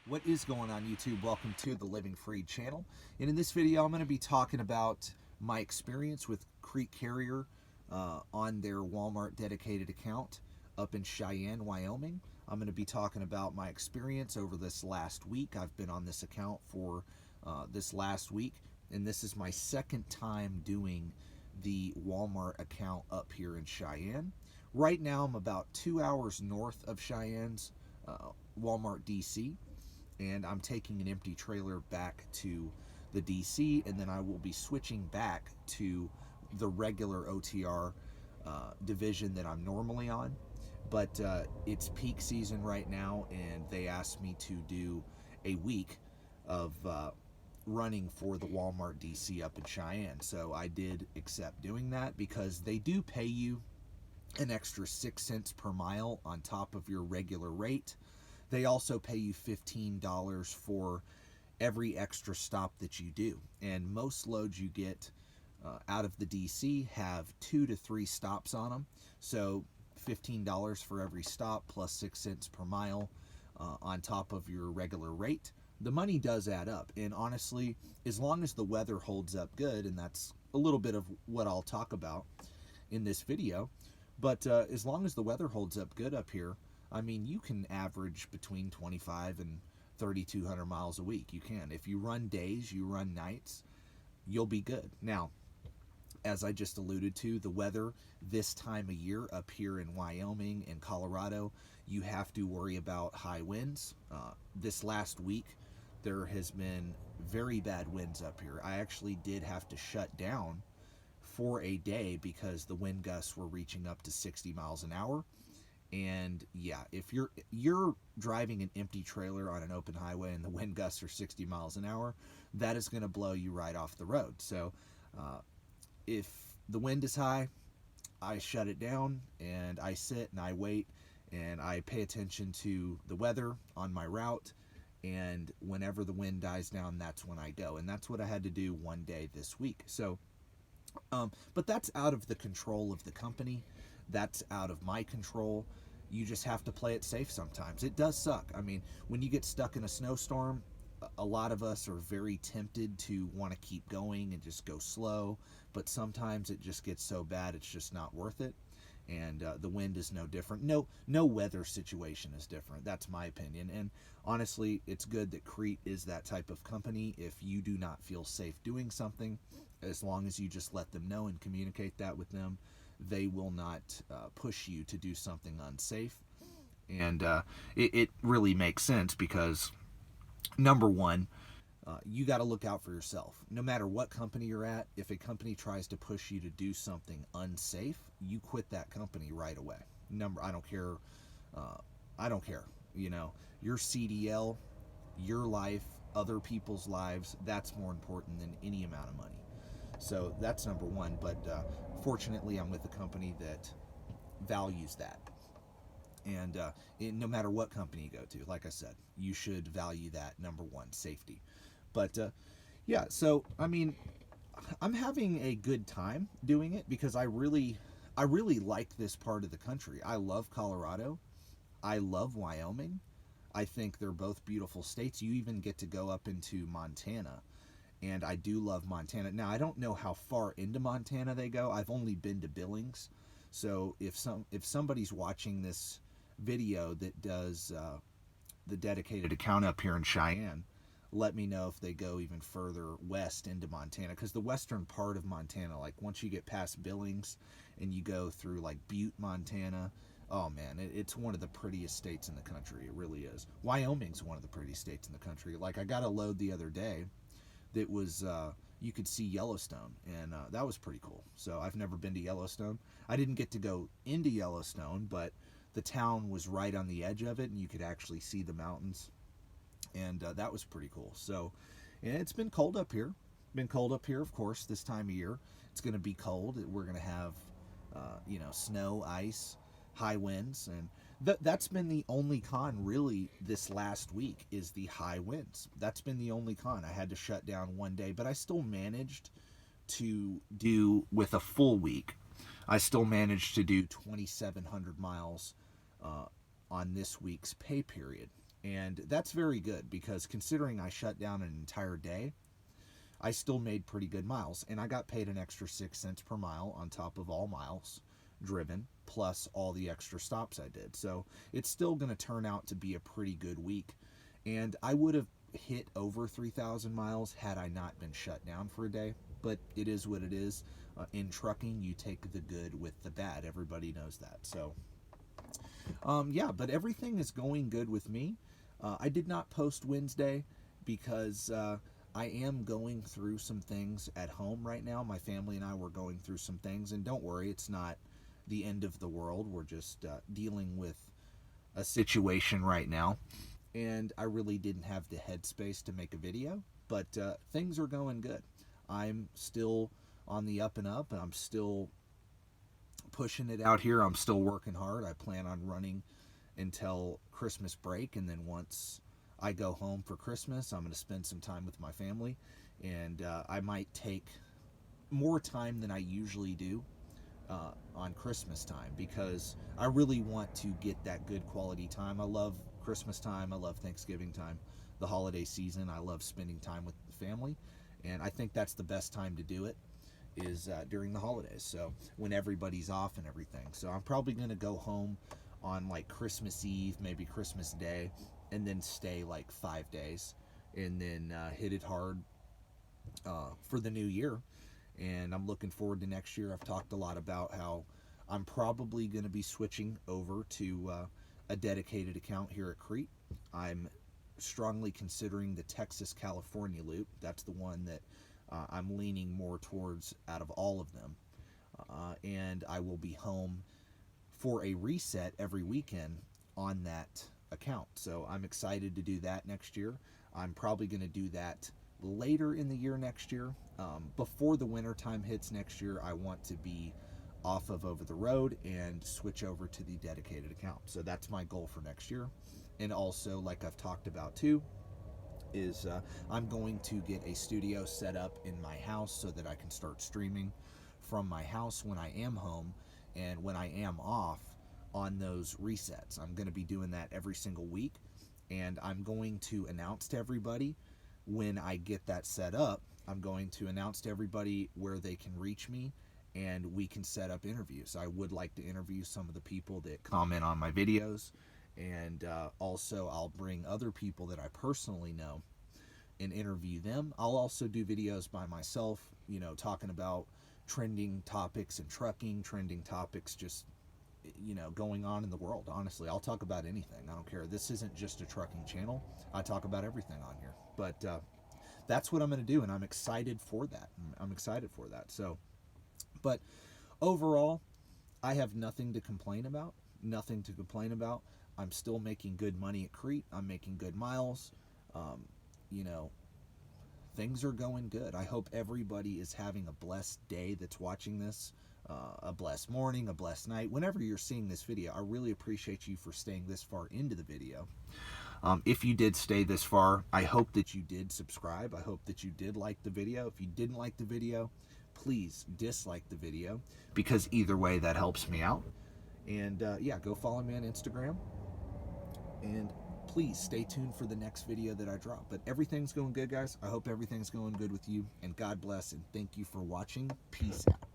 What is going on, YouTube? Welcome to the Living Free channel. And in this video, I'm going to be talking about my experience with Crete Carrier on their Walmart dedicated account up in Cheyenne, Wyoming. I'm going to be talking about my experience over this last week. I've been on this account for this last week, and this is my second time doing the Walmart account up here in Cheyenne. Right now, I'm about 2 hours north of Cheyenne's Walmart DC, and I'm taking an empty trailer back to the DC, and then I will be switching back to the regular OTR division that I'm normally on. But it's peak season right now, and they asked me to do a week of running for the Walmart DC up in Cheyenne. So I did accept doing that because they do pay you an extra 6 cents per mile on top of your regular rate. They also pay you $15 for every extra stop that you do. And most loads you get out of the DC have 2 to 3 stops on them. So $15 for every stop plus 6 cents per mile on top of your regular rate. The money does add up. And honestly, as long as the weather holds up good, and that's a little bit of what I'll talk about in this video, but as long as the weather holds up good up here, I mean, you can average between 25 and 3,200 miles a week. You can. If you run days, you run nights, you'll be good. Now, as I just alluded to, the weather this time of year up here in Wyoming and Colorado, you have to worry about high winds. This last week, there has been very bad winds up here. I actually did have to shut down for a day because the wind gusts were reaching up to 60 miles an hour. And yeah, if you're driving an empty trailer on an open highway and the wind gusts are 60 miles an hour, that is going to blow you right off the road. So if the wind is high, I shut it down and I sit and I wait and I pay attention to the weather on my route. And whenever the wind dies down, that's when I go. And that's what I had to do one day this week. So, but that's out of the control of the company. That's out of my control. You just have to play it safe sometimes. It does suck. I mean, when you get stuck in a snowstorm, a lot of us are very tempted to want to keep going and just go slow, but sometimes it just gets so bad it's just not worth it. And the wind is no different. No weather situation is different. That's my opinion. And honestly, it's good that Crete is that type of company. If you do not feel safe doing something, as long as you just let them know and communicate that with them, they will not push you to do something unsafe. And it really makes sense because, number one, you got to look out for yourself. No matter what company you're at, if a company tries to push you to do something unsafe, you quit that company right away. I don't care. I don't care. You know, your CDL, your life, other people's lives, that's more important than any amount of money. So that's number one. But fortunately, I'm with a company that values that. And no matter what company you go to, like I said, you should value that, number one, safety. But yeah, so I mean, I'm having a good time doing it because I really like this part of the country. I love Colorado. I love Wyoming. I think they're both beautiful states. You even get to go up into Montana. And I do love Montana. Now, I don't know how far into Montana they go. I've only been to Billings. So if somebody's watching this video that does the dedicated account up here in Cheyenne, let me know if they go even further west into Montana. Because the western part of Montana, like once you get past Billings and you go through like Butte, Montana, oh man, it's one of the prettiest states in the country. It really is. Wyoming's one of the prettiest states in the country. Like I got a load the other day that was you could see Yellowstone, and that was pretty cool. So I've never been to Yellowstone. I didn't get to go into Yellowstone, but the town was right on the edge of it, and you could actually see the mountains, and that was pretty cool. So, and it's been cold up here. Been cold up here, of course, this time of year. It's going to be cold. We're going to have, snow, ice, high winds, and that's been the only con really this last week is the high winds. That's been the only con. I had to shut down one day, but I still managed to do, with a full week, I still managed to do 2,700 miles on this week's pay period. And that's very good because considering I shut down an entire day, I still made pretty good miles. And I got paid an extra 6 cents per mile on top of all miles driven, plus all the extra stops I did. So it's still going to turn out to be a pretty good week. And I would have hit over 3,000 miles had I not been shut down for a day. But it is what it is. In trucking, you take the good with the bad. Everybody knows that. So, yeah, but everything is going good with me. I did not post Wednesday because I am going through some things at home right now. My family and I were going through some things. And don't worry, it's not the end of the world. We're just dealing with a situation right now. And I really didn't have the headspace to make a video. But things are going good. I'm still on the up and up, and I'm still pushing it out here. I'm still working hard. I plan on running until Christmas break, and then once I go home for Christmas, I'm going to spend some time with my family, and I might take more time than I usually do on Christmas time because I really want to get that good quality time. I love Christmas time. I love Thanksgiving time, the holiday season. I love spending time with the family, and I think that's the best time to do it is during the holidays, so when everybody's off and everything. So I'm probably going to go home on like Christmas Eve, maybe Christmas Day, and then stay like 5 days, and then hit it hard for the new year. And I'm looking forward to next year. I've talked a lot about how I'm probably going to be switching over to a dedicated account here at Crete. I'm strongly considering the Texas-California loop. That's the one that I'm leaning more towards out of all of them. And I will be home for a reset every weekend on that account. So I'm excited to do that next year. I'm probably going to do that later in the year next year. Before the winter time hits next year, I want to be off of over the road and switch over to the dedicated account. So that's my goal for next year. And also, like I've talked about too, is I'm going to get a studio set up in my house so that I can start streaming from my house when I am home and when I am off on those resets. I'm going to be doing that every single week, and I'm going to announce to everybody when I get that set up. I'm going to announce to everybody where they can reach me, and we can set up interviews. I would like to interview some of the people that comment on my videos, and also I'll bring other people that I personally know and interview them. I'll also do videos by myself, you know, talking about trending topics in trucking, trending topics just, you know, going on in the world. Honestly, I'll talk about anything. I don't care. This isn't just a trucking channel. I talk about everything on here. But that's what I'm going to do, and I'm excited for that. I'm excited for that. So, but overall, I have nothing to complain about. Nothing to complain about. I'm still making good money at Crete. I'm making good miles. You know, things are going good. I hope everybody is having a blessed day that's watching this, a blessed morning, a blessed night. Whenever you're seeing this video, I really appreciate you for staying this far into the video. If you did stay this far, I hope that you did subscribe. I hope that you did like the video. If you didn't like the video, please dislike the video, because either way, that helps me out. And yeah, go follow me on Instagram. And please stay tuned for the next video that I drop. But everything's going good, guys. I hope everything's going good with you. And God bless, and thank you for watching. Peace out.